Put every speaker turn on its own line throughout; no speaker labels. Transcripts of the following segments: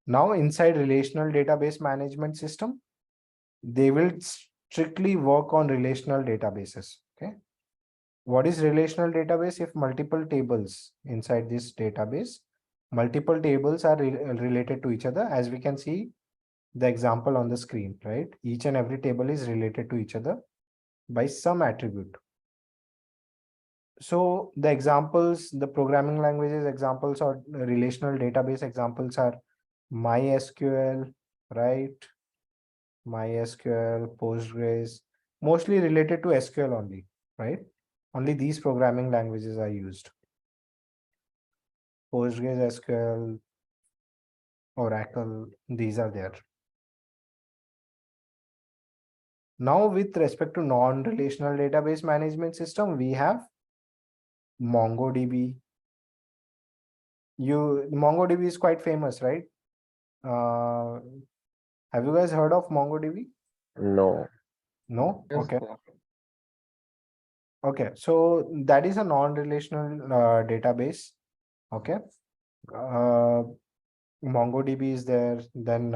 Now inside relational database management system, they will strictly work on relational databases. Okay. What is relational database? If multiple tables inside this database, multiple tables are related to each other, as we can see the example on the screen, right? Each and every table is related to each other by some attribute. So the examples, the programming languages examples or relational database examples are MySQL, right? MySQL, Postgres, mostly related to SQL only, right? Only these programming languages are used. Postgres, SQL, Oracle, these are there. Now, with respect to non-relational database management system, we have MongoDB. MongoDB is quite famous, right? Have you guys heard of MongoDB?
No.
No?
Yes,
Okay.
sir.
Okay. So that is a non-relational database. Okay. MongoDB is there. Then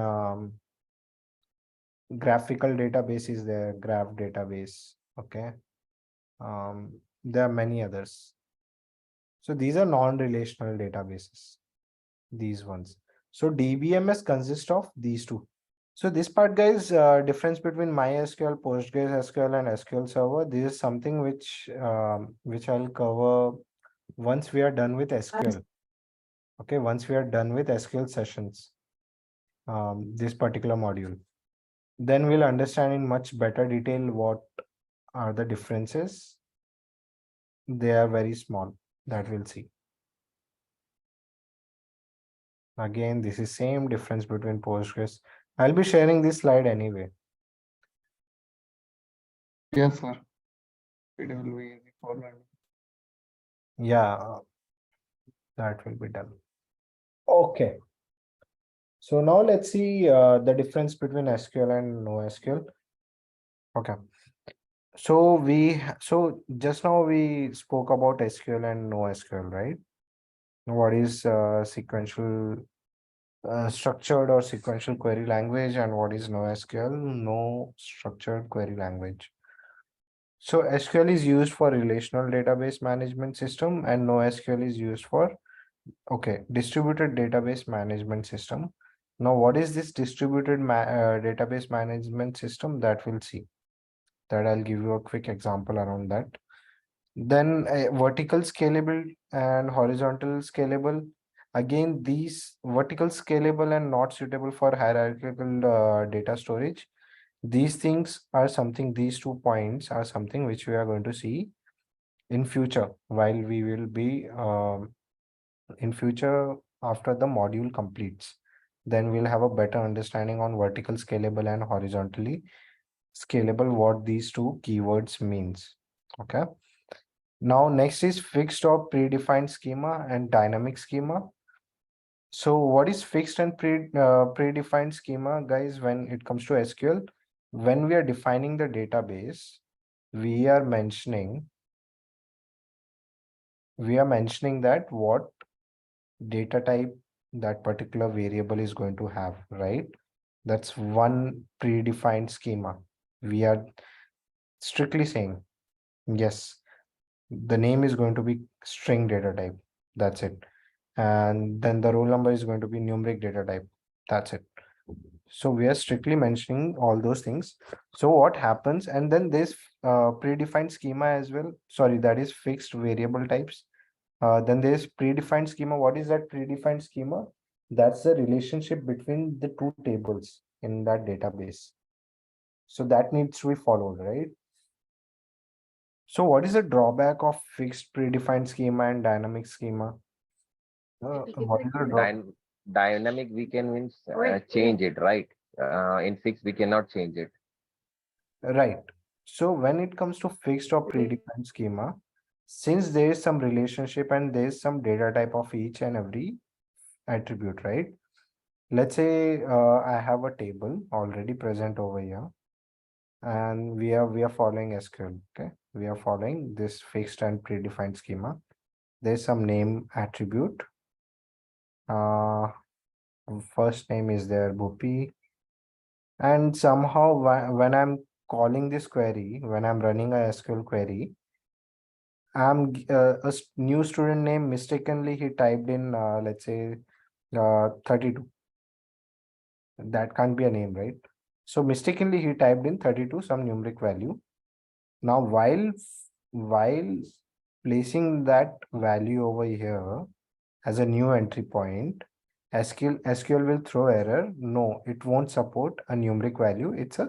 graphical database is there. Graph database. Okay. There are many others. So these are non-relational databases. These ones. So DBMS consists of these two. So this part, guys, difference between MySQL, PostgreSQL, and SQL Server. This is something which I'll cover once we are done with SQL. Okay, once we are done with SQL sessions, this particular module, then we'll understand in much better detail what are the differences. They are very small. That we'll see. Again, this is same difference between Postgres. I'll be sharing this slide anyway.
Yes, sir. It will be easy for learning.
Yeah, that will be done. Okay. So now let's see the difference between SQL and NoSQL. Okay. So just now we spoke about SQL and NoSQL, right? What is sequential structured or sequential query language, and what is NoSQL? No structured query language. So SQL is used for relational database management system, and NoSQL is used for distributed database management system. Now, what is this distributed database management system? That we'll see. That I'll give you a quick example around that. Then vertical scalable and horizontal scalable. Again, these vertical scalable and not suitable for hierarchical data storage. These things are something, these 2 points are something which we are going to see in future while we will be in future after the module completes. Then we'll have a better understanding on vertical scalable and horizontally scalable, what these two keywords means. Okay. Now next is fixed or predefined schema and dynamic schema. So what is fixed and predefined schema, guys? When it comes to SQL, when we are defining the database, we are mentioning that what data type that particular variable is going to have, right? That's one predefined schema. We are strictly saying, yes, the name is going to be string data type. That's it. And then the roll number is going to be numeric data type. That's it. So we are strictly mentioning all those things. So what happens, and then this predefined schema as well. Sorry, that is fixed variable types. Then there's predefined schema. What is that predefined schema? That's the relationship between the two tables in that database. So that needs to be followed, right? So what is the drawback of fixed predefined schema and dynamic schema? What is the
Dynamic we can means change it, right? In fixed we cannot change it.
right? So when it comes to fixed or predefined schema, since there is some relationship and there is some data type of each and every attribute, right? Let's say I have a table already present over here, and we are following SQL. Okay, we are following this fixed and predefined schema. There's some name attribute. First name is there, Bhupi. And somehow when I'm calling this query, when I'm running a SQL query, new student name mistakenly he typed in, let's say, 32. That can't be a name, right? So mistakenly he typed in 32, some numeric value. Now while placing that value over here as a new entry point, SQL will throw error. No, it won't support a numeric value. It's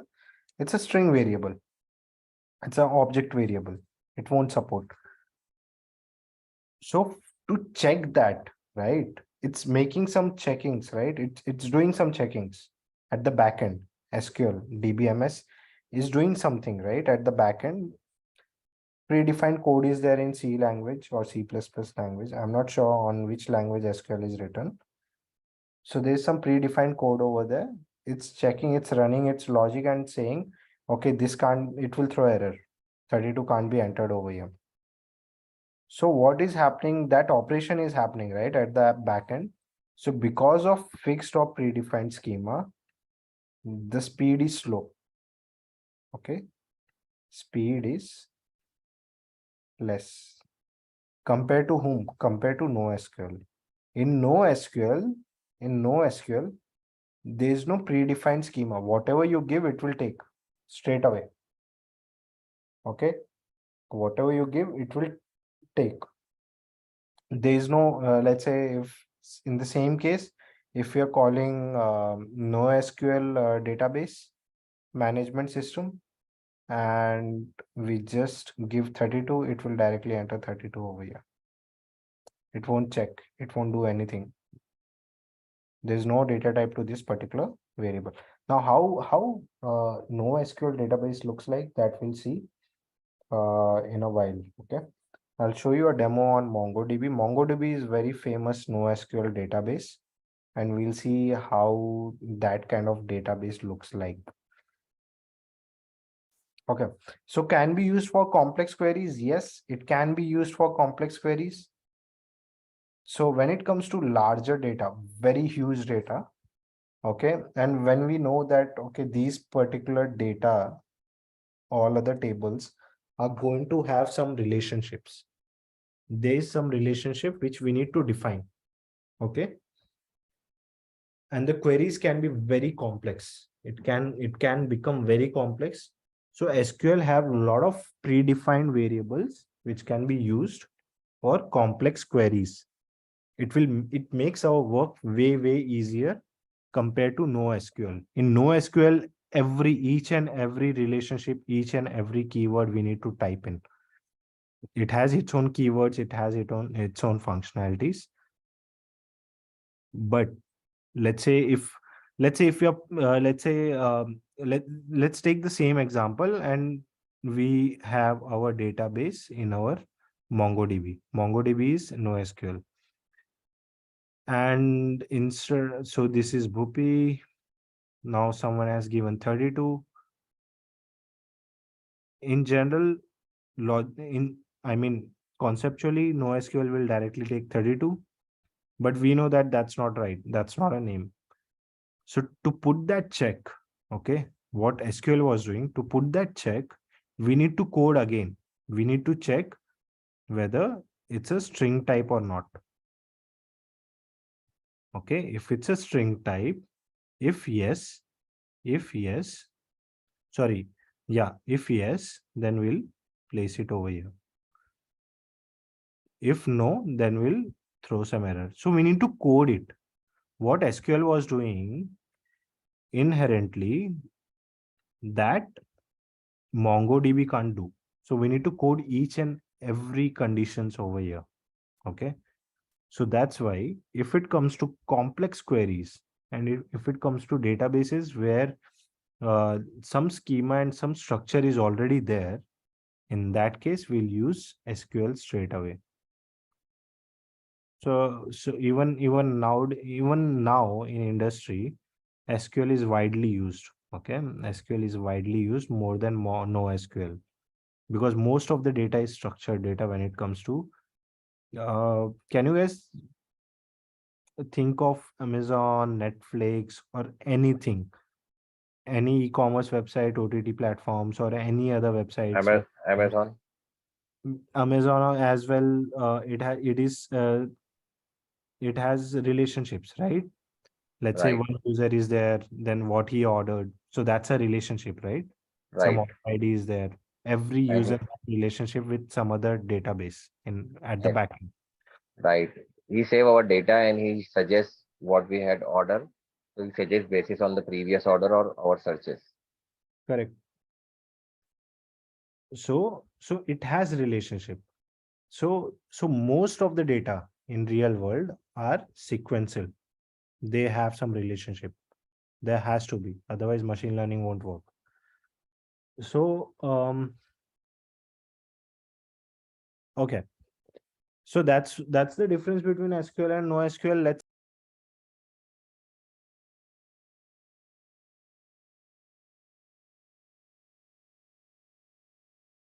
a string variable. It's an object variable. It won't support. So to check that, right? It's making some checkings, right? It's doing some checkings at the backend. SQL DBMS is doing something, right? At the backend, predefined code is there in C language or C++ language. I'm not sure on which language SQL is written. So there's some predefined code over there. It's checking, it's running its logic and saying, okay, this can't, it will throw error. 32 can't be entered over here. So what is happening? That operation is happening, right, at the backend. So because of fixed or predefined schema, the speed is slow. Okay. Speed is less. Compared to whom? Compared to NoSQL. In NoSQL, in NoSQL, there is no predefined schema. Whatever you give, it will take straight away. Okay. Whatever you give, it will take. There is no, let's say, if in the same case, if you're calling NoSQL database management system and we just give 32, it will directly enter 32 over here. It won't check, it won't do anything. There's no data type to this particular variable. Now, how NoSQL database looks like, that we'll see in a while. Okay, I'll show you a demo on MongoDB. MongoDB is very famous NoSQL database, and we'll see how that kind of database looks like. Okay, so can be used for complex queries? Yes, it can be used for complex queries. So when it comes to larger data, very huge data, okay, and when we know that, okay, these particular data, all other tables are going to have some relationships. There is some relationship which we need to define, okay, and the queries can be very complex. It can become very complex. So SQL have a lot of predefined variables which can be used for complex queries. It makes our work way easier compared to NoSQL. In NoSQL, each and every relationship, each and every keyword we need to type in. It has its own keywords, it has its own functionalities. But let's say if you're let's take the same example, and we have our database in our MongoDB. MongoDB is NoSQL. And instead, so this is Bhupi. Now someone has given 32. In general, conceptually, NoSQL will directly take 32, but we know that that's not right. That's not a name. So to put that check, okay, what SQL was doing, to put that check, we need to code again. We need to check whether it's a string type or not. Okay, if it's a string type, if yes, if yes, sorry, yeah, if yes, then we'll place it over here. If no, then we'll throw some error. So we need to code it. What SQL was doing inherently, that MongoDB can't do. So we need to code each and every conditions over here. Okay. So that's why if it comes to complex queries, and if it comes to databases where some schema and some structure is already there, in that case, we'll use SQL straight away. So even now in industry, SQL is widely used. Okay, SQL is widely used more than NoSQL, because most of the data is structured data when it comes to. Can you guys think of Amazon, Netflix, or anything, any e-commerce website, OTT platforms, or any other websites.
Amazon,
Amazon as well. It has relationships, right? Let's say
right,
one user is there, then what he ordered. So that's a relationship, right? Some
right,
ID is there. Every user
and
has a relationship with some other database in at the back end.
right. He save our data and he suggests what we had ordered. So he suggests basis on the previous order or our searches.
Correct. So it has relationship. So most of the data in real world are sequential. They have some relationship. There has to be, otherwise machine learning won't work. So okay. So that's the difference between SQL and NoSQL. Let's